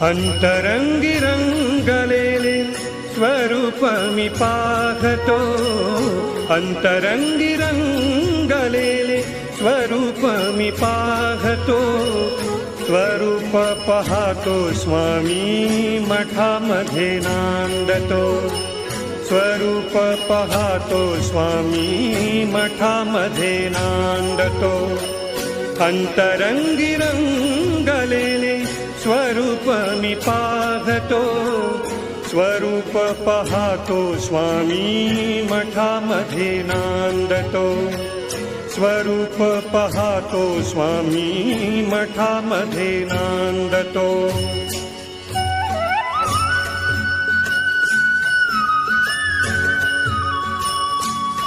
अंतरंगी रंगलेले स्वरूप मी पाहतो, अंतरंगी रंगलेले स्वरूप मी पाहतो. स्वरूप पाहतो स्वामी मठामध्ये नांदतो, स्वरूप पाहतो स्वामी मठामध्ये नांदतो. अंतरंगी रंगलेले स्वरूप मी पाहतो, स्वरूप पाहतो स्वामी मठामध्ये नांदतो. स्वरूप पाहतो स्वामी मठामध्ये नांदतो.